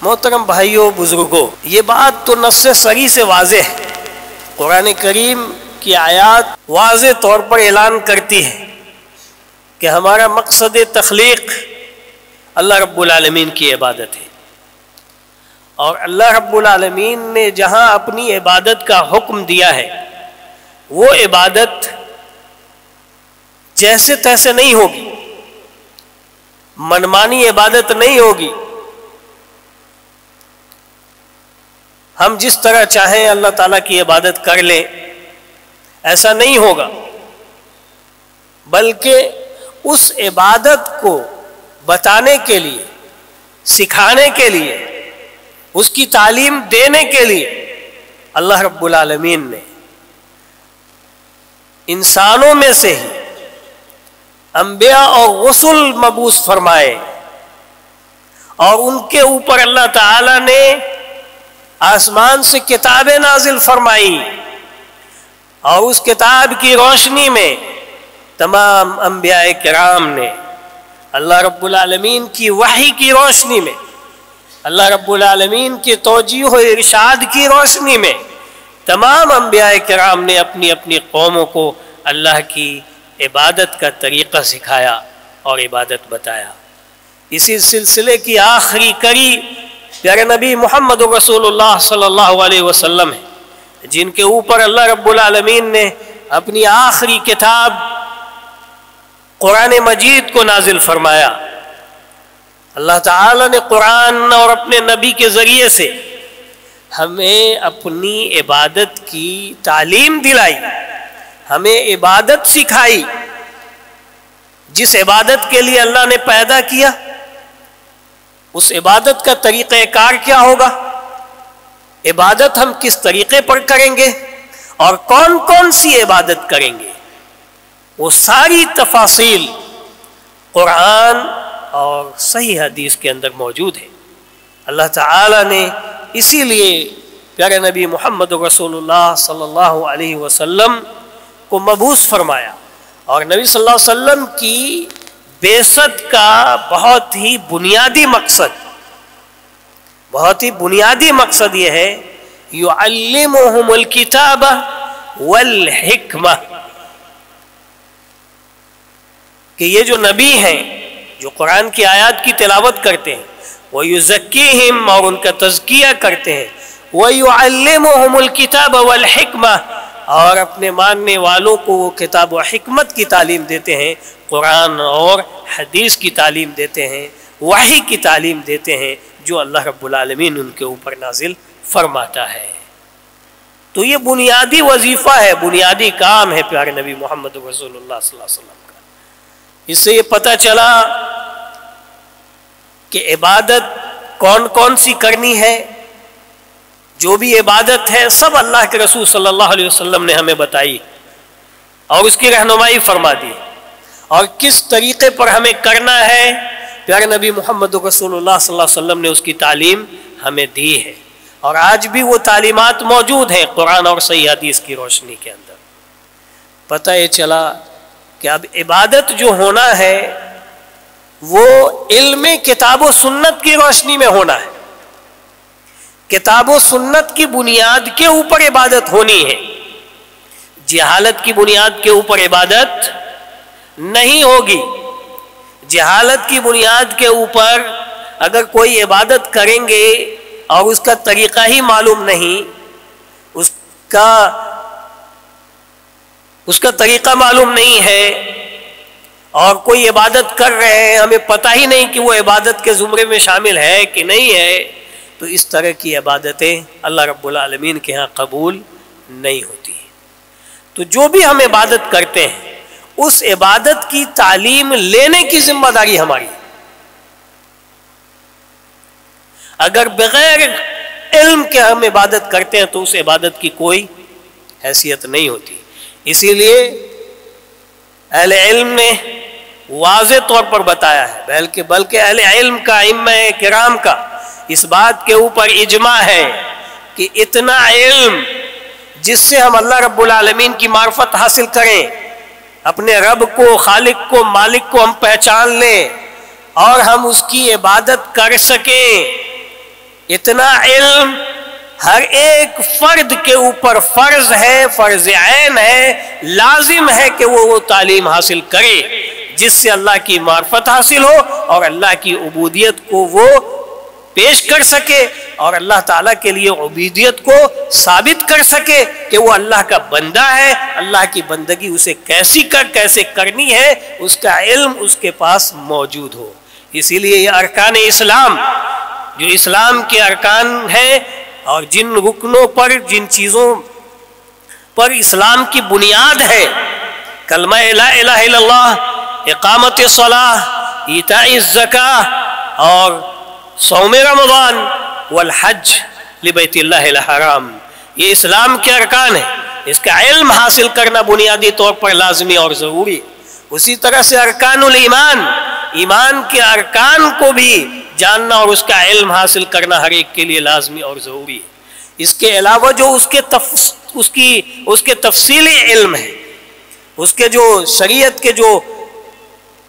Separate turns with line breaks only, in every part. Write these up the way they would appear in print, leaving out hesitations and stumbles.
محترم بھائیوں بزرگوں، یہ بات تو نص صریح سے واضح ہے۔ قرآن کریم کی آیات واضح طور پر اعلان کرتی ہے کہ ہمارا مقصد تخلیق اللہ رب العالمین کی عبادت ہے، اور اللہ رب العالمین نے جہاں اپنی عبادت کا حکم دیا ہے وہ عبادت جیسے تیسے نہیں ہوگی، منمانی عبادت نہیں ہوگی۔ ہم جس طرح چاہیں اللہ تعالیٰ کی عبادت کر لیں، ایسا نہیں ہوگا، بلکہ اس عبادت کو بتانے کے لیے، سکھانے کے لیے، اس کی تعلیم دینے کے لیے اللہ رب العالمین نے انسانوں میں سے ہی انبیاء اور رسل مبعوث فرمائے، اور ان کے اوپر اللہ تعالی نے آسمان سے کتابیں نازل فرمائی، اور اس کتاب کی روشنی میں تمام انبیاء کرام نے اللہ رب العالمین کی وحی کی روشنی میں، اللہ رب العالمین کی توجیہ و ارشاد کی روشنی میں تمام انبیاء کرام نے اپنی اپنی قوموں کو اللہ کی عبادت کا طریقہ سکھایا اور عبادت بتایا۔ اسی سلسلے کی آخری کڑی پیارے نبی محمد رسول اللہ صلی اللہ علیہ وسلم ہے، جن کے اوپر اللہ رب العالمین نے اپنی آخری کتاب قرآن مجید کو نازل فرمایا۔ اللہ تعالی نے قرآن اور اپنے نبی کے ذریعے سے ہمیں اپنی عبادت کی تعلیم دلائی، ہمیں عبادت سکھائی۔ جس عبادت کے لیے اللہ نے پیدا کیا، اس عبادت کا طریقہ کار کیا ہوگا، عبادت ہم کس طریقے پر کریں گے اور کون کون سی عبادت کریں گے، وہ ساری تفاصیل قرآن اور صحیح حدیث کے اندر موجود ہے۔ اللہ تعالی نے اسی لیے پیارے نبی محمد رسول اللہ صلی اللہ علیہ وسلم کو مبعوث فرمایا، اور نبی صلی اللہ علیہ وسلم کی بعثت کا بہت ہی بنیادی مقصد یہ ہے یعلمہم الکتاب والحکمہ، کہ یہ جو نبی ہیں جو قرآن کی آیات کی تلاوت کرتے ہیں، وَيُزَكِّيهِمْ، اور ان کا تزکیہ کرتے ہیں، وَيُعَلِّمُهُمُ الْكِتَابَ وَالْحِكْمَةَ، اور اپنے ماننے والوں کو وہ کتاب و حکمت کی تعلیم دیتے ہیں، قرآن اور حدیث کی تعلیم دیتے ہیں، وحی کی تعلیم دیتے ہیں جو اللہ رب العالمین ان کے اوپر نازل فرماتا ہے۔ تو یہ بنیادی وظیفہ ہے، بنیادی کام ہے پیارے نبی محمد رسول اللہ صلی اللہ علیہ وسلم کا۔ اس سے یہ پتہ چلا کہ عبادت کون کون سی کرنی ہے، جو بھی عبادت ہے سب اللہ کے رسول صلی اللہ علیہ وسلم نے ہمیں بتائی اور اس کی رہنمائی فرما دی، اور کس طریقے پر ہمیں کرنا ہے پیارے نبی محمد رسول اللہ صلی اللہ علیہ وسلم نے اس کی تعلیم ہمیں دی ہے، اور آج بھی وہ تعلیمات موجود ہیں قرآن اور صحیح حدیث کی روشنی کے اندر۔ پتہ یہ چلا کہ اب عبادت جو ہونا ہے وہ علم کتاب و سنت کی روشنی میں ہونا ہے، کتاب و سنت کی بنیاد کے اوپر عبادت ہونی ہے، جہالت کی بنیاد کے اوپر عبادت نہیں ہوگی۔ جہالت کی بنیاد کے اوپر اگر کوئی عبادت کریں گے اور اس کا طریقہ ہی معلوم نہیں، اس کا طریقہ معلوم نہیں ہے، اور کوئی عبادت کر رہے ہیں ہمیں پتہ ہی نہیں کہ وہ عبادت کے زمرے میں شامل ہے کہ نہیں ہے، تو اس طرح کی عبادتیں اللہ رب العالمین کے ہاں قبول نہیں ہوتی۔ تو جو بھی ہم عبادت کرتے ہیں اس عبادت کی تعلیم لینے کی ذمہ داری ہماری۔ اگر بغیر علم کے ہم عبادت کرتے ہیں تو اس عبادت کی کوئی حیثیت نہیں ہوتی۔ اسی لیے اہل علم نے واضح طور پر بتایا ہے، بلکہ اہل علم کا، ائمہ کرام کا اس بات کے اوپر اجماع ہے کہ اتنا علم جس سے ہم اللہ رب العالمین کی معرفت حاصل کریں، اپنے رب کو، خالق کو، مالک کو ہم پہچان لیں اور ہم اس کی عبادت کر سکیں، اتنا علم ہر ایک فرد کے اوپر فرض ہے، فرض عین ہے، لازم ہے کہ وہ تعلیم حاصل کرے جس سے اللہ کی معرفت حاصل ہو اور اللہ کی عبودیت کو وہ پیش کر سکے اور اللہ تعالیٰ کے لیے عبودیت کو ثابت کر سکے کہ وہ اللہ کا بندہ ہے، اللہ کی بندگی اسے کیسے کرنی ہے اس کا علم اس کے پاس موجود ہو۔ اسی لیے یہ ارکان اسلام جو اسلام کے ارکان ہیں اور جن رکنوں پر، جن چیزوں پر اسلام کی بنیاد ہے، کلمہ لا الہ الا اللہ، اقامت الصلاۃ، ایتاء الزکاۃ اور صوم رمضان والحج لبیت اللہ الحرام، یہ اسلام کے ارکان ہیں، اس کا علم حاصل کرنا بنیادی طور پر لازمی اور ضروری ہے۔ اسی طرح سے ارکان الایمان، ایمان کے ارکان کو بھی جاننا اور اس کا علم حاصل کرنا ہر ایک کے لیے لازمی اور ضروری ہے۔ اس کے علاوہ جو اس کے تفصیلی علم ہے، اس کے جو شریعت کے جو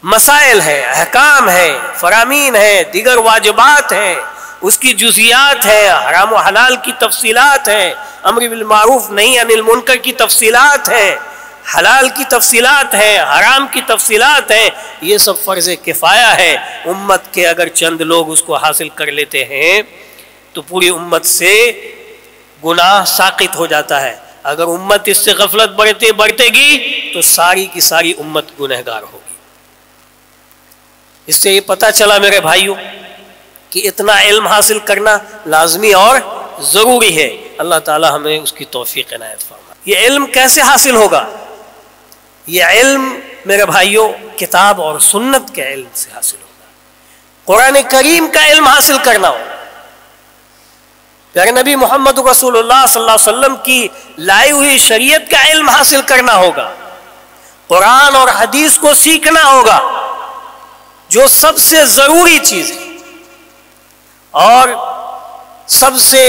مسائل ہیں، احکام ہیں، فرامین ہیں، دیگر واجبات ہیں، اس کی جزیات ہیں، حرام و حلال کی تفصیلات ہیں، امر بالمعروف نہی عن المنکر کی تفصیلات ہیں، حلال کی تفصیلات ہیں، حرام کی تفصیلات ہیں، یہ سب فرض کفایہ ہے۔ امت کے اگر چند لوگ اس کو حاصل کر لیتے ہیں تو پوری امت سے گناہ ساقط ہو جاتا ہے۔ اگر امت اس سے غفلت برتے گی تو ساری کی ساری امت گنہگار ہوگی۔ اس سے یہ پتہ چلا میرے بھائیوں کہ اتنا علم حاصل کرنا لازمی اور ضروری ہے۔ اللہ تعالی ہمیں اس کی توفیق عنایت فرمائے۔ یہ علم کیسے حاصل ہوگا؟ یہ علم میرے بھائیوں کتاب اور سنت کے علم سے حاصل ہوگا، قرآن کریم کا علم حاصل کرنا ہوگا، پیارے نبی محمد رسول اللہ صلی اللہ علیہ وسلم کی لائی ہوئی شریعت کا علم حاصل کرنا ہوگا، قرآن اور حدیث کو سیکھنا ہوگا جو سب سے ضروری چیز ہے اور سب سے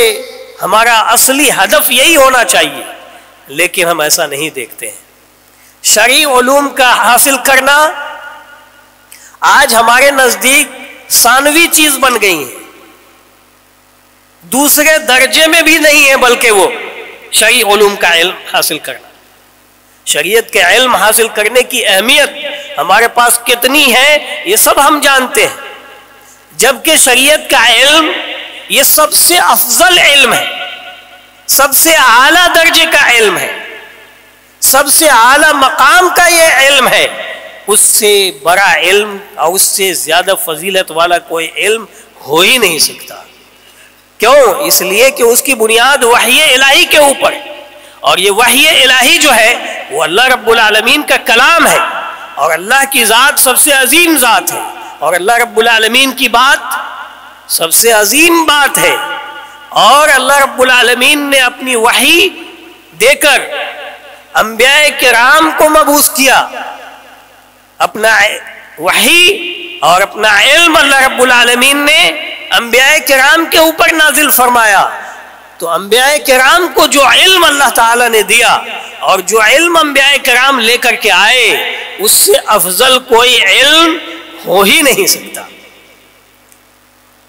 ہمارا اصلی ہدف یہی ہونا چاہیے، لیکن ہم ایسا نہیں دیکھتے ہیں۔ شرعی علوم کا حاصل کرنا آج ہمارے نزدیک ثانوی چیز بن گئی ہے، دوسرے درجے میں بھی نہیں ہے، بلکہ وہ شرعی علوم کا علم حاصل کرنا، شریعت کے علم حاصل کرنے کی اہمیت ہمارے پاس کتنی ہے یہ سب ہم جانتے ہیں، جبکہ شریعت کا علم یہ سب سے افضل علم ہے، سب سے اعلیٰ درجے کا علم ہے، سب سے اعلیٰ مقام کا یہ علم ہے۔ اس سے بڑا علم اور اس سے زیادہ فضیلت والا کوئی علم ہو ہی نہیں سکتا۔ کیوں؟ اس لیے کہ اس کی بنیاد وحی الہی کے اوپر، اور یہ وحی الہی جو ہے وہ اللہ رب العالمین کا کلام ہے، اور اللہ کی ذات سب سے عظیم ذات ہے، اور اللہ رب العالمین کی بات سب سے عظیم بات ہے، اور اللہ رب العالمین نے اپنی وحی دے کر انبیاء کرام کو مبعوث کیا، اپنا وحی اور اپنا علم اللہ رب العالمین نے انبیاء کرام کے اوپر نازل فرمایا۔ تو انبیاء کرام کو جو علم اللہ تعالیٰ نے دیا اور جو علم انبیاء کرام لے کر کے آئے، اس سے افضل کوئی علم ہو ہی نہیں سکتا،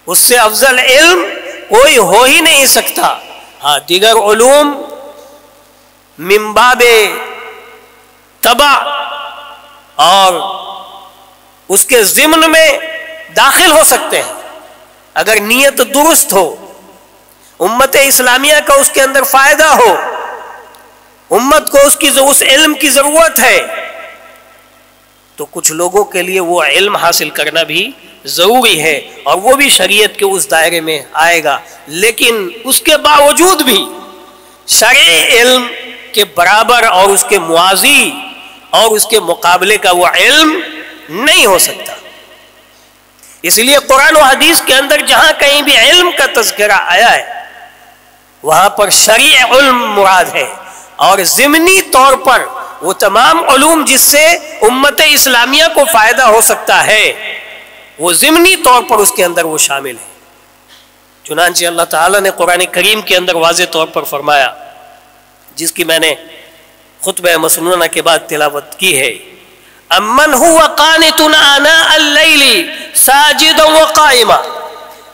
اس سے افضل علم کوئی ہو ہی نہیں سکتا۔ ہاں، دیگر علوم من باب تبع اور اس کے ضمن میں داخل ہو سکتے ہیں اگر نیت درست ہو، امت اسلامیہ کا اس کے اندر فائدہ ہو، امت کو اس علم کی ضرورت ہے، تو کچھ لوگوں کے لیے وہ علم حاصل کرنا بھی ضروری ہے اور وہ بھی شریعت کے اس دائرے میں آئے گا، لیکن اس کے باوجود بھی شرعی علم کے برابر اور اس کے موازی اور اس کے مقابلے کا وہ علم نہیں ہو سکتا۔ اس لیے قرآن و حدیث کے اندر جہاں کہیں بھی علم کا تذکرہ آیا ہے وہاں پر شرعی علم مراد ہے، اور ضمنی طور پر وہ تمام علوم جس سے امت اسلامیہ کو فائدہ ہو سکتا ہے وہ ضمنی طور پر اس کے اندر وہ شامل ہے۔ چنانچہ اللہ تعالیٰ نے قرآن کریم کے اندر واضح طور پر فرمایا، جس کی میں نے خطبہ مسنونہ کے بعد تلاوت کی ہے، امن هو قانت آناء اللیل ساجدا وقائما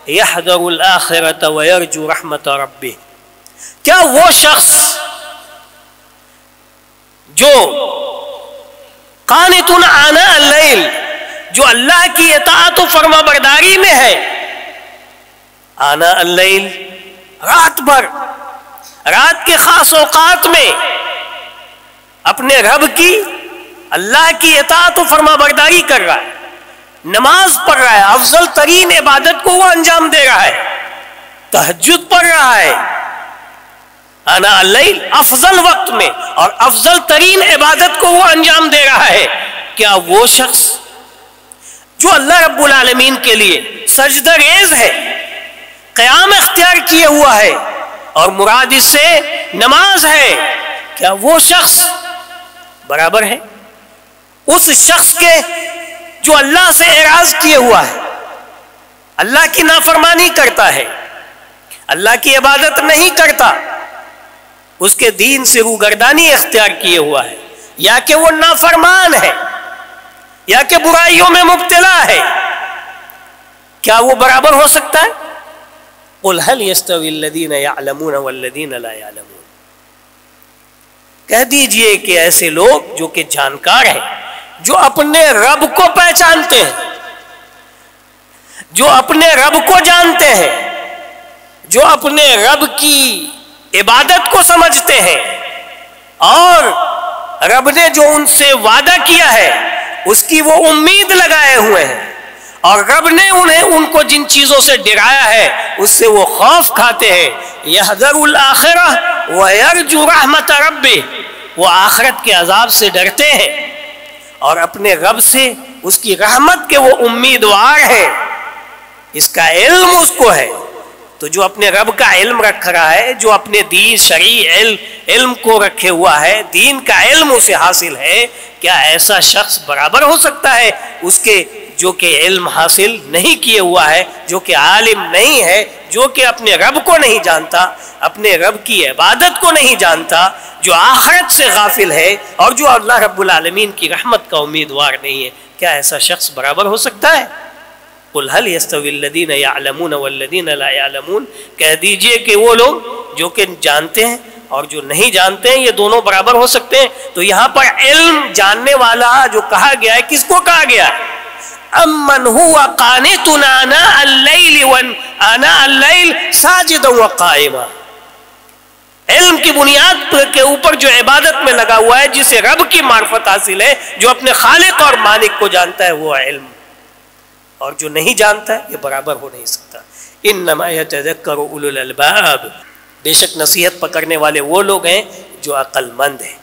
یحذر الآخرۃ ویرجو رحمت ربہ. کیا وہ شخص جو قانت آناء اللیل، جو اللہ کی اطاعت و فرما برداری میں ہے، آناء اللیل رات بھر، رات کے خاص اوقات میں اپنے رب کی، اللہ کی اطاعت و فرما برداری کر رہا ہے، نماز پڑھ رہا ہے، افضل ترین عبادت کو وہ انجام دے رہا ہے، تہجد پڑھ رہا ہے آناء اللیل افضل وقت میں، اور افضل ترین عبادت کو وہ انجام دے رہا ہے، کیا وہ شخص جو اللہ رب العالمین کے لیے سجدہ ریز ہے، قیام اختیار کیے ہوا ہے، اور مراد اس سے نماز ہے، کیا وہ شخص برابر ہے اس شخص کے جو اللہ سے اعراض کیے ہوا ہے، اللہ کی نافرمانی کرتا ہے، اللہ کی عبادت نہیں کرتا، اس کے دین سے روگردانی اختیار کیے ہوا ہے، یا کہ وہ نافرمان ہے، یا کہ برائیوں میں مبتلا ہے، کیا وہ برابر ہو سکتا ہے؟ قل هل يستوي الذين يعلمون والذين لا يعلمون. کہہ دیجئے کہ ایسے لوگ جو کہ جانکار ہیں، جو اپنے رب کو پہچانتے ہیں، جو اپنے رب کو جانتے ہیں، جو اپنے رب کی عبادت کو سمجھتے ہیں، اور رب نے جو ان سے وعدہ کیا ہے اس کی وہ امید لگائے ہوئے ہیں، اور رب نے انہیں ان کو جن چیزوں سے ڈرایا ہے اس سے وہ خوف کھاتے ہیں. یحذر الآخرہ ویرجو رحمت ربہ، وہ آخرت کے عذاب سے ڈرتے ہیں اور اپنے رب سے اس کی رحمت کے وہ امیدوار ہیں. اس کا علم اس کو ہے. تو جو اپنے رب کا علم رکھ رہا ہے، جو اپنے دین شرعی علم کو رکھے ہوا ہے، دین کا علم اسے حاصل ہے، کیا ایسا شخص برابر ہو سکتا ہے اس کے جو کہ علم حاصل نہیں کیے ہوا ہے، جو کہ عالم نہیں ہے، جو کہ اپنے رب کو نہیں جانتا، اپنے رب کی عبادت کو نہیں جانتا، جو آخرت سے غافل ہے، اور جو اللہ رب العالمین کی رحمت کا امیدوار نہیں ہے؟ کیا ایسا شخص برابر ہو سکتا ہے؟ قل هل يستوي الذين يعلمون والذين لا يعلمون. کہہ دیجئے کہ وہ لوگ جو کہ جانتے ہیں اور جو نہیں جانتے ہیں، یہ دونوں برابر ہو سکتے ہیں؟ تو یہاں پر علم جاننے والا جو کہا گیا ہے، کس کو کہا گیا ہے؟ امن هو قانت آناء اللیل ساجدا وقائما. علم کی بنیاد کے اوپر جو عبادت میں لگا ہوا ہے، جسے رب کی معرفت حاصل ہے، جو اپنے خالق اور مالک کو جانتا ہے، وہ علم. اور جو نہیں جانتا ہے یہ برابر ہو نہیں سکتا. انما یتذکر اولو الالباب، بے شک نصیحت پکڑنے والے وہ لوگ ہیں جو عقل مند ہیں.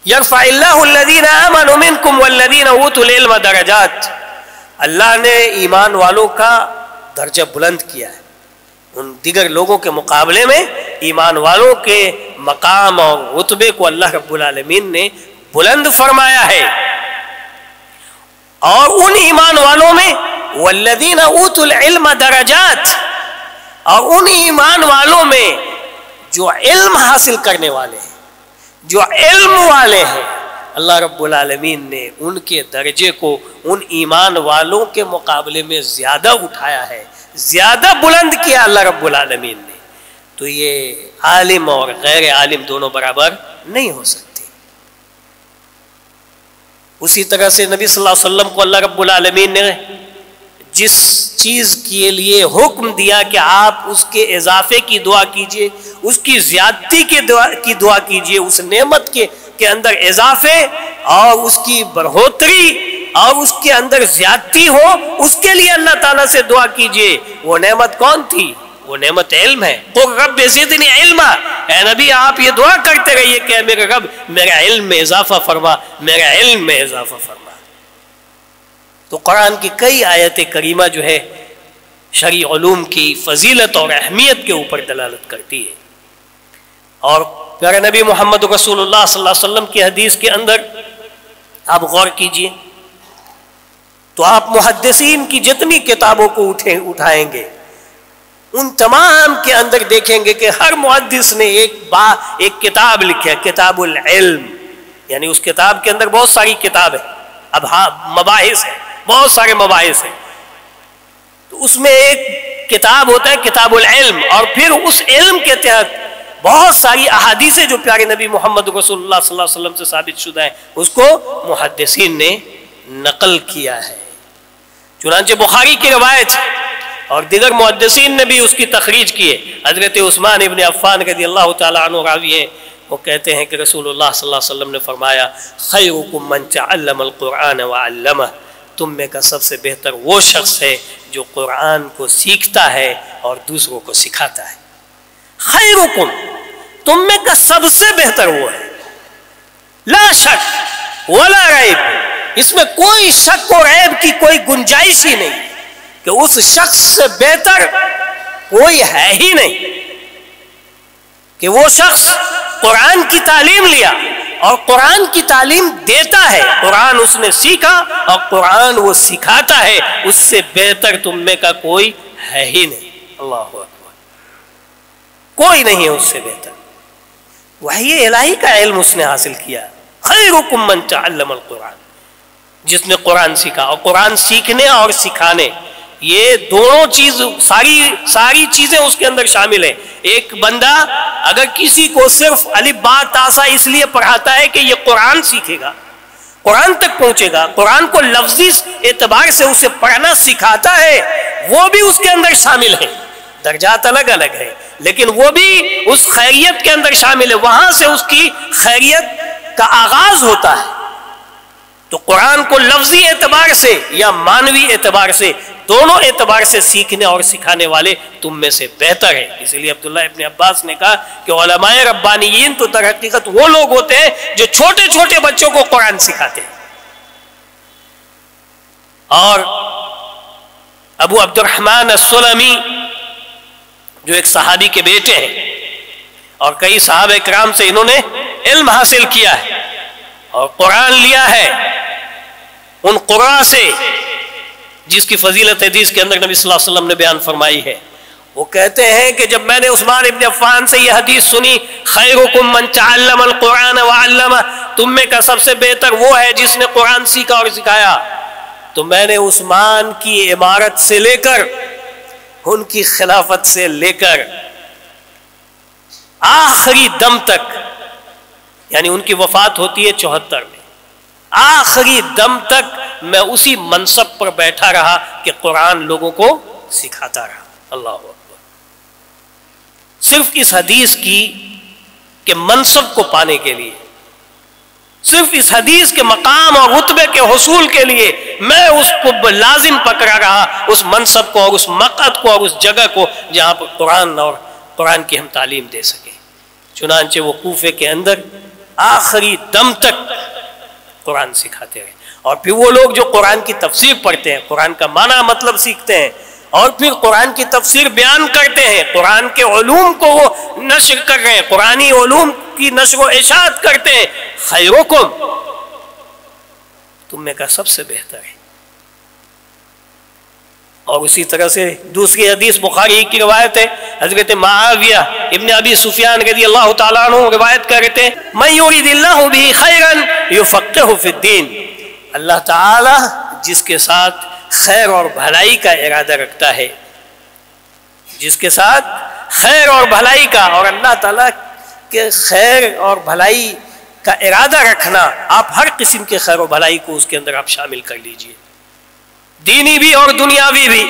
یرفع اللہ الذین آمنوا منکم والذین اوتوا العلم درجات. اللہ نے ایمان والوں کا درجہ بلند کیا ہے، ان دیگر لوگوں کے مقابلے میں ایمان والوں کے مقام اور رتبے کو اللہ رب العالمین نے بلند فرمایا ہے. اور ان ایمان والوں میں والذین اوتوا العلم درجات، اور ان ایمان والوں میں جو علم حاصل کرنے والے ہیں، جو علم والے ہیں، اللہ رب العالمین نے ان کے درجے کو ان ایمان والوں کے مقابلے میں زیادہ اٹھایا ہے، زیادہ بلند کیا اللہ رب العالمین نے. تو یہ عالم اور غیر عالم دونوں برابر نہیں ہو سکتے. اسی طرح سے نبی صلی اللہ علیہ وسلم کو اللہ رب العالمین نے جس چیز کے لیے حکم دیا کہ آپ اس کے اضافے کی دعا کیجئے، اس کی زیادتی کی دعا کیجئے، اس نعمت کے اندر اضافے اور اس کی بڑھوتری اور اس کے اندر زیادتی ہو، اس کے لیے اللہ تعالیٰ سے دعا کیجئے. وہ نعمت کون تھی؟ وہ نعمت علم ہے. قل رب زدنی علما، اے نبی آپ یہ دعا کرتے رہیے کہ میرے رب میرا علم میں اضافہ فرما، میرا علم میں اضافہ فرما. تو قرآن کی کئی آیت کریمہ جو ہے شرعی علوم کی فضیلت اور اہمیت کے اوپر دلالت کرتی ہے. اور پیارے نبی محمد رسول اللہ صلی اللہ علیہ وسلم کی حدیث کے اندر آپ غور کیجئے تو آپ محدثین کی جتنی کتابوں کو اٹھائیں گے، ان تمام کے اندر دیکھیں گے کہ ہر محدث نے ایک کتاب لکھی ہے، کتاب العلم. یعنی اس کتاب کے اندر بہت ساری کتاب ہے، اب مباحث ہیں، بہت سارے مباحث ہیں. تو اس میں ایک کتاب ہوتا ہے کتاب العلم، اور پھر اس علم کے تحت بہت ساری احادیثیں جو پیارے نبی محمد رسول اللہ صلی اللہ علیہ وسلم سے ثابت شدہ ہیں اس کو محدثین نے نقل کیا ہے. چنانچہ بخاری کی روایت اور دیگر محدثین نے بھی اس کی تخریج کی ہے. حضرت عثمان ابن عفان رضی اللہ تعالیٰ عنہ راوی ہیں، وہ کہتے ہیں کہ رسول اللہ صلی اللہ علیہ وسلم نے فرمایا خیرکم من تعلم القرآن وعلمہ، تم میں کا سب سے بہتر وہ شخص ہے جو قرآن کو سیکھتا ہے اور دوسروں کو سکھاتا ہے. خیرکم، تم میں کا سب سے بہتر وہ ہے، لا شک ولا ریب، اس میں کوئی شک اور عیب کی کوئی گنجائش ہی نہیں کہ اس شخص سے بہتر کوئی ہے ہی نہیں کہ وہ شخص قرآن کی تعلیم لیا اور قرآن کی تعلیم دیتا ہے، قرآن اس نے سیکھا اور قرآن وہ سکھاتا ہے، اس سے بہتر تم میں کا کوئی ہے ہی نہیں. اللہ اکبر، کوئی نہیں ہے اس سے بہتر. وحی الہی کا علم اس نے حاصل کیا. خیرکم من تعلم القرآن، جس نے قرآن سیکھا. اور قرآن سیکھنے اور سکھانے یہ دونوں چیز ساری چیزیں اس کے اندر شامل ہیں. ایک بندہ اگر کسی کو صرف الف با تا سا اس لیے پڑھاتا ہے کہ یہ قرآن سیکھے گا، قرآن تک پہنچے گا، قرآن کو لفظی اعتبار سے اسے پڑھنا سکھاتا ہے، وہ بھی اس کے اندر شامل ہے. درجات الگ الگ ہے لیکن وہ بھی اس خیریت کے اندر شامل ہے، وہاں سے اس کی خیریت کا آغاز ہوتا ہے. تو قرآن کو لفظی اعتبار سے یا معنوی اعتبار سے، دونوں اعتبار سے سیکھنے اور سکھانے والے تم میں سے بہتر ہیں. اسی لیے عبداللہ ابن عباس نے کہا کہ علماء ربانیین تو در حقیقت وہ لوگ ہوتے ہیں جو چھوٹے چھوٹے بچوں کو قرآن سکھاتے ہیں. اور ابو عبد الرحمن السلمی جو ایک صحابی کے بیٹے ہیں اور کئی صحابہ کرام سے انہوں نے علم حاصل کیا ہے اور قرآن لیا ہے، ان قراء سے جس کی فضیلت حدیث کے اندر نبی صلی اللہ علیہ وسلم نے بیان فرمائی ہے. وہ کہتے ہیں کہ جب میں نے عثمان ابن عفان سے یہ حدیث سنی خیرکم من تعلم القرآن وعلمہ، تم میں کا سب سے بہتر وہ ہے جس نے قرآن سیکھا اور سکھایا، تو میں نے عثمان کی عمارت سے لے کر ان کی خلافت سے لے کر آخری دم تک، یعنی ان کی وفات ہوتی ہے 74 میں، آخری دم تک میں اسی منصب پر بیٹھا رہا کہ قرآن لوگوں کو سکھاتا رہا. اللہ اکبر. صرف اس حدیث کی کہ منصب کو پانے کے لیے، صرف اس حدیث کے مقام اور رتبے کے حصول کے لیے میں اس کو لازم پکڑا رہا، اس منصب کو اور اس مقعد کو اور اس جگہ کو جہاں پر قرآن اور قرآن کی ہم تعلیم دے سکیں. چنانچہ وہ کوفے کے اندر آخری دم تک قرآن سکھاتے رہے. اور پھر وہ لوگ جو قرآن کی تفسیر پڑھتے ہیں، قرآن کا معنی مطلب سیکھتے ہیں اور پھر قرآن کی تفسیر بیان کرتے ہیں، قرآن کے علوم کو وہ نشر کر رہے ہیں، قرآنی علوم کی نشر و اشاعت کرتے ہیں. خیرکم، تم میں کا سب سے بہتر ہے. اور اسی طرح سے دوسری حدیث بخاری کی روایت ہے، حضرت معاویہ ابن ابی سفیان رضی اللہ تعالیٰ عنہ روایت کرتے ہیں من یرید اللہ بہ خیرا یفقہہ فی الدین، اللہ تعالیٰ جس کے ساتھ خیر اور بھلائی کا ارادہ رکھتا ہے، جس کے ساتھ خیر اور بھلائی کا، اور اللہ تعالیٰ کے خیر اور بھلائی کا ارادہ رکھنا، آپ ہر قسم کے خیر و بھلائی کو اس کے اندر آپ شامل کر لیجئے، دینی بھی اور دنیاوی بھی.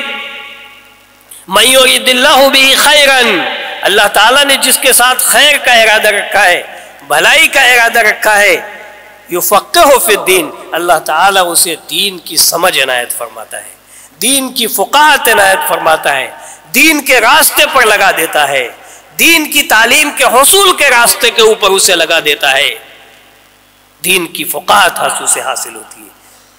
من یرید اللہ بہ خیرا، اللہ تعالیٰ نے جس کے ساتھ خیر کا ارادہ رکھا ہے، بھلائی کا ارادہ رکھا ہے، یفقہہ فی الدین، اللہ تعالیٰ اسے دین کی سمجھ عنایت فرماتا ہے، دین کی فقاہت عنایت فرماتا ہے، دین کے راستے پر لگا دیتا ہے، دین کی تعلیم کے حصول کے راستے کے اوپر اسے لگا دیتا ہے، دین کی فقاہت اسے حاصل ہوتی ہے.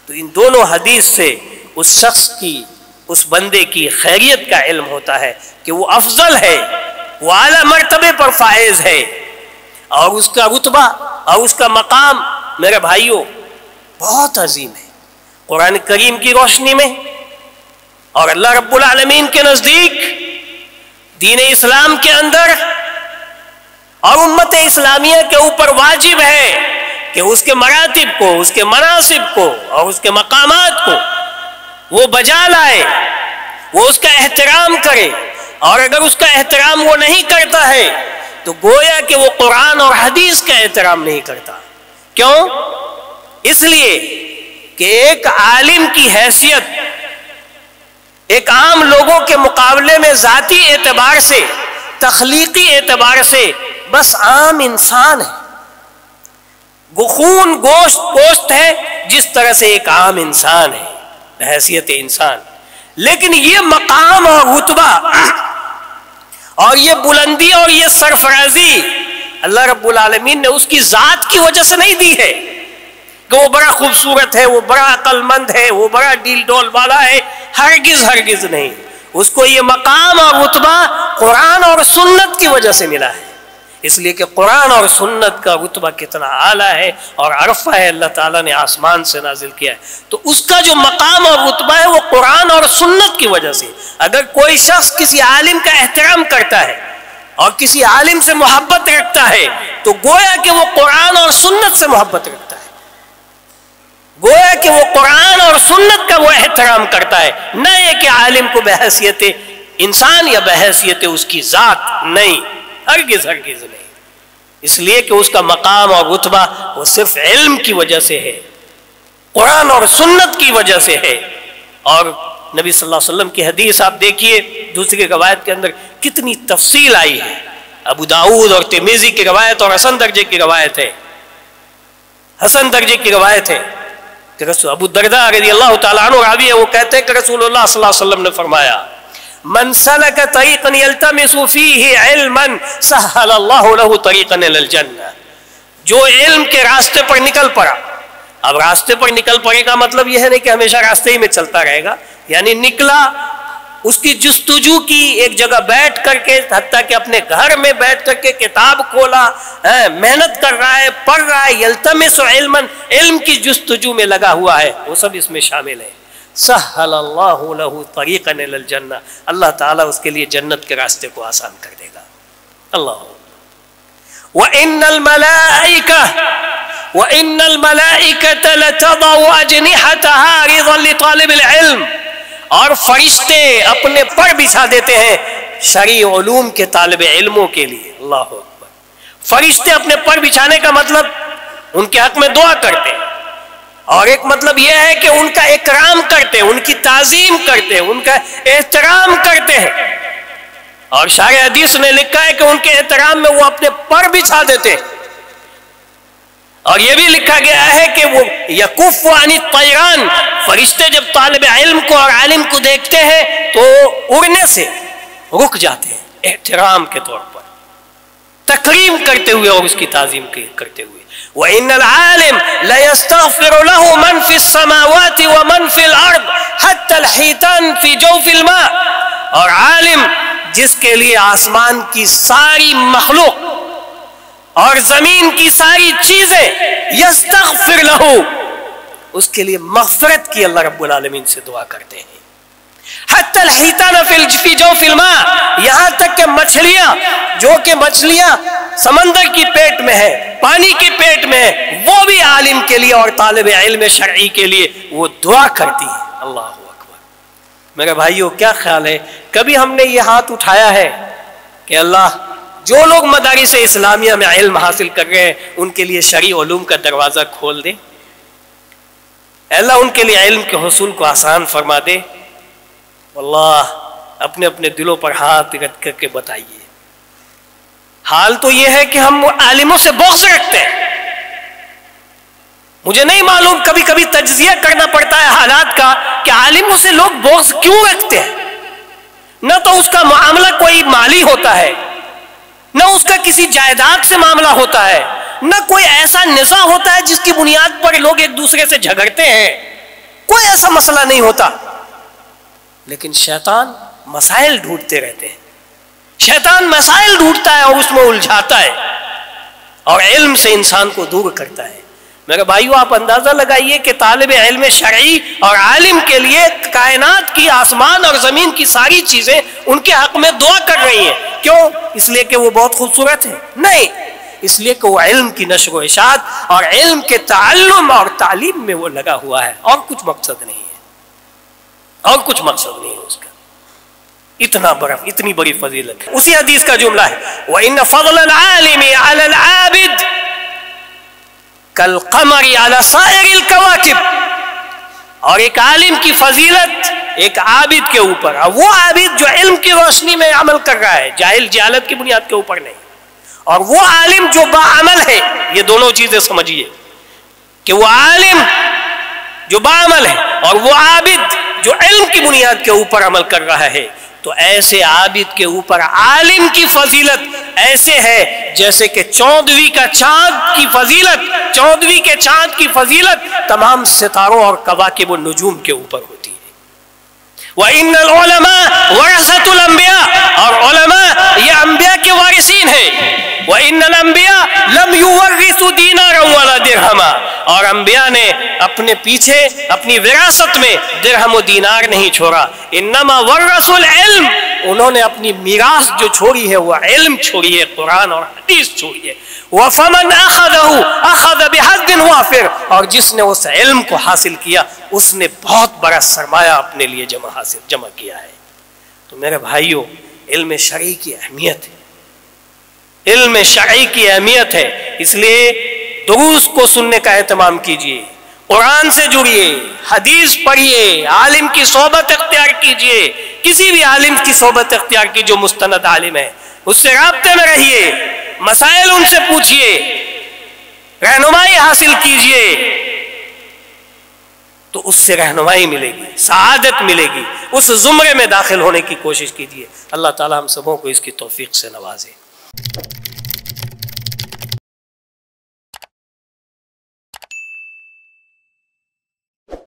تو ان دونوں حدیث سے اس شخص کی، اس بندے کی خیریت کا علم ہوتا ہے کہ وہ افضل ہے، وہ اعلیٰ مرتبے پر فائز ہے، اور اس کا رتبہ اور اس کا مقام میرے بھائیوں بہت عظیم ہے. قرآن کریم کی روشنی میں اور اللہ رب العالمین کے نزدیک، دین اسلام کے اندر اور امت اسلامیہ کے اوپر واجب ہے کہ اس کے مراتب کو، اس کے مناصب کو اور اس کے مقامات کو وہ بجا لائے وہ اس کا احترام کرے، اور اگر اس کا احترام وہ نہیں کرتا ہے تو گویا کہ وہ قرآن اور حدیث کا احترام نہیں کرتا۔ کیوں؟ اس لیے کہ ایک عالم کی حیثیت ایک عام لوگوں کے مقابلے میں ذاتی اعتبار سے، تخلیقی اعتبار سے بس عام انسان ہے، خون گوشت پوشت ہے جس طرح سے ایک عام انسان ہے بحیثیت انسان، لیکن یہ مقام اور رتبہ اور یہ بلندی اور یہ سرفرازی اللہ رب العالمین نے اس کی ذات کی وجہ سے نہیں دی ہے کہ وہ بڑا خوبصورت ہے، وہ بڑا عقل مند ہے، وہ بڑا ڈیل ڈول والا ہے، ہرگز ہرگز نہیں۔ اس کو یہ مقام اور رتبہ قرآن اور سنت کی وجہ سے ملا ہے، اس لیے کہ قرآن اور سنت کا رتبہ کتنا اعلیٰ ہے اور عرفہ ہے، اللہ تعالیٰ نے آسمان سے نازل کیا ہے، تو اس کا جو مقام اور رتبہ ہے وہ قرآن اور سنت کی وجہ سے۔ اگر کوئی شخص کسی عالم کا احترام کرتا ہے اور کسی عالم سے محبت رکھتا ہے تو گویا کہ وہ قرآن اور سنت سے محبت رکھتا ہے، گویا کہ وہ قرآن اور سنت کا وہ احترام کرتا ہے، نہ یہ کہ عالم کو بحیثیت انسان یا بحیثیت اس کی ذات نہیں، ہرگز ہرگز نہیں۔ اس لیے کہ اس کا مقام اور رتبہ وہ صرف علم کی وجہ سے ہے، قرآن اور سنت کی وجہ سے ہے۔ اور نبی صلی اللہ علیہ وسلم کی حدیث آپ دیکھیے، دوسری روایت کے اندر کتنی تفصیل آئی ہے، ابو داؤد اور ترمذی کی روایت اور حسن درجے کی روایت ہے، حسن درجے کی روایت ہے کہ رسول ابو درداء رضی اللہ تعالیٰ عنہ راوی ہے، وہ کہتے ہیں کہ رسول اللہ صلی اللہ علیہ وسلم نے فرمایا من سلک طریقا یلتمس فیہ علما سہل اللہ لہ طریقا الی الجنہ، جو علم کے راستے پر نکل پڑا۔ اب راستے پر نکل پڑے کا مطلب یہ ہے نہیں کہ ہمیشہ راستے ہی میں چلتا رہے گا، یعنی نکلا، اس کی جستجو کی، ایک جگہ بیٹھ کر کے، حتیٰ کہ اپنے گھر میں بیٹھ کر کے کتاب کھولا، محنت کر رہا ہے، پڑھ رہا ہے، یلتمس علما، علم کی جستجو میں لگا ہوا ہے، وہ سب اس میں شامل ہے۔ سہل اللہ لہ طریقا الی الجنہ، اللہ تعالیٰ اس کے لیے جنت کے راستے کو آسان کر دے گا۔ اللہ وَإِنَّ الْمَلَائِكَةَ لَتَضَعُ أَجْنِحَتَهَا رِضًا لِطَالِبِ الْعِلْمِ، اور فرشتے اپنے پر بچھا دیتے ہیں شرعی علوم کے طالب علموں کے لیے۔ اللہ اکبر، فرشتے اپنے پر بچھانے کا مطلب ان کے حق میں دعا کرتے ہیں، اور ایک مطلب یہ ہے کہ ان کا اکرام کرتے ہیں، ان کی تعظیم کرتے ہیں، ان کا احترام کرتے ہیں، اور شارح حدیث نے لکھا ہے کہ ان کے احترام میں وہ اپنے پر بچھا دیتے ہیں، اور یہ بھی لکھا گیا ہے کہ وہ یکف عن الطیران، فرشتے جب طالب علم کو اور عالم کو دیکھتے ہیں تو اڑنے سے رک جاتے ہیں، احترام کے طور پر، تکریم کرتے ہوئے اور اس کی تعظیم کرتے ہوئے۔ وَإِنَّ الْعَالِمَ لَيَسْتَغْفِرُ لَهُ مَنْ فِي السَّمَاوَاتِ وَمَنْ فِي الْأَرْضِ حَتَّى الْحِيتَانُ فِي جَوْفِ الْمَاءِ، اور عالم جس کے لیے آسمان کی ساری مخلوق اور زمین کی ساری چیزیں یستغفر لہو، اس کے لیے مغفرت کی اللہ رب العالمین سے دعا کرتے ہیں۔ حتی الحیتان فی جوف الماء، یہاں تک کہ مچھلیاں، جو کہ مچھلیاں سمندر کی پیٹ میں ہے، پانی کی پیٹ میں ہے، وہ بھی عالم کے لیے اور طالب علم شرعی کے لیے وہ دعا کرتی ہیں۔ اللہ اکبر۔ میرے بھائیو، کیا خیال ہے، کبھی ہم نے یہ ہاتھ اٹھایا ہے کہ اللہ جو لوگ مدارس اسلامیہ میں علم حاصل کر رہے ہیں ان کے لیے شرعی علوم کا دروازہ کھول دے، اللہ ان کے لیے علم کے حصول کو آسان فرما دے؟ واللہ اپنے اپنے دلوں پر ہاتھ رکھ کر کے بتائیے۔ حال تو یہ ہے کہ ہم عالموں سے بغض رکھتے ہیں، مجھے نہیں معلوم، کبھی کبھی تجزیہ کرنا پڑتا ہے حالات کا کہ عالموں سے لوگ بغض کیوں رکھتے ہیں۔ نہ تو اس کا معاملہ کوئی مالی ہوتا ہے، نہ اس کا کسی جائیداد سے معاملہ ہوتا ہے، نہ کوئی ایسا نزاع ہوتا ہے جس کی بنیاد پر لوگ ایک دوسرے سے جھگڑتے ہیں، کوئی ایسا مسئلہ نہیں ہوتا، لیکن شیطان مسائل ڈھونڈتے رہتے ہیں، شیطان مسائل ڈھونڈتا ہے اور اس میں الجھاتا ہے اور علم سے انسان کو دور کرتا ہے۔ میرے بھائیو، آپ اندازہ لگائیے کہ طالب علم شرعی اور عالم کے لیے کائنات کی، آسمان اور زمین کی ساری چیزیں ان کے حق میں دعا کر رہی ہیں۔ کیوں؟ اس لیے کہ وہ بہت خوبصورت ہے؟ نہیں، اس لیے کہ وہ علم کی نشر و اشاعت اور علم کے تعلم اور تعلیم میں وہ لگا ہوا ہے، اور کچھ مقصد نہیں ہے، اور کچھ مقصد نہیں ہے اس کا۔ اتنا بڑا، اتنی بڑی فضیلت. اسی حدیث کا جملہ ہے وَإِنَّ فَضْلَ الْعَالِمِ عَلَى الْعَابِدِ كَالْقَمَرِ عَلَى سَائِرِ الْكَوَاكِبِ. اور ایک عالم کی فضیلت ایک عابد کے اوپر، اور وہ عابد جو علم کی روشنی میں عمل کر رہا ہے، جاہل جہالت کی بنیاد کے اوپر نہیں، اور وہ عالم جو باعمل ہے. یہ دونوں چیزیں سمجھیے کہ وہ عالم جو باعمل ہے اور وہ عابد جو علم کی بنیاد کے اوپر عمل کر رہا ہے. تو ایسے عابد کے اوپر عالم کی فضیلت ایسے ہے جیسے کہ 14ویں کا چاند کی فضیلت، 14ویں کے چاند کی فضیلت تمام ستاروں اور کواکب و نجوم کے اوپر ہوتی ہے. وَإِنَّ الْعُلَمَاءَ وَرَثَةُ الْأَنْبِيَاءِ. اور علماء یہ انبیاء کے وارثین ہیں. وَإِنَّ الْأَنْبِيَاءَ لَمْ يُوَرِّثُوا دِينَارًا وَلَا دِرْهَمًا. اور انبیاء نے اپنے پیچھے اپنی وراثت میں درہم و دینار نہیں چھوڑا. انما ورثوا العلم. انہوں نے اپنی میراث جو چھوڑی ہے وہ علم چھوڑی ہے، قرآن اور حدیث چھوڑی ہے. وَفَمَنْ أَخَذَهُ أَخَذَ بِحَظٍّ وَافِرٍ. اور جس نے اس علم کو حاصل کیا اس نے بہت بڑا سرمایہ اپنے لیے جمع کیا ہے. تو میرے بھائیوں، علم شرعی کی اہمیت ہے، علم شرعی کی اہمیت ہے. اس لیے دروس کو سننے کا اہتمام کیجیے، قرآن سے جڑیے، حدیث پڑھیے، عالم کی صحبت اختیار کیجیے. کسی بھی عالم کی صحبت اختیار کی جو مستند عالم ہے، اس سے رابطے میں رہیے، مسائل ان سے پوچھیے، رہنمائی حاصل کیجیے. تو اس سے رہنمائی ملے گی، سعادت ملے گی. اس زمرے میں داخل ہونے کی کوشش کیجیے. اللہ تعالی ہم سبوں کو اس کی توفیق سے نوازے.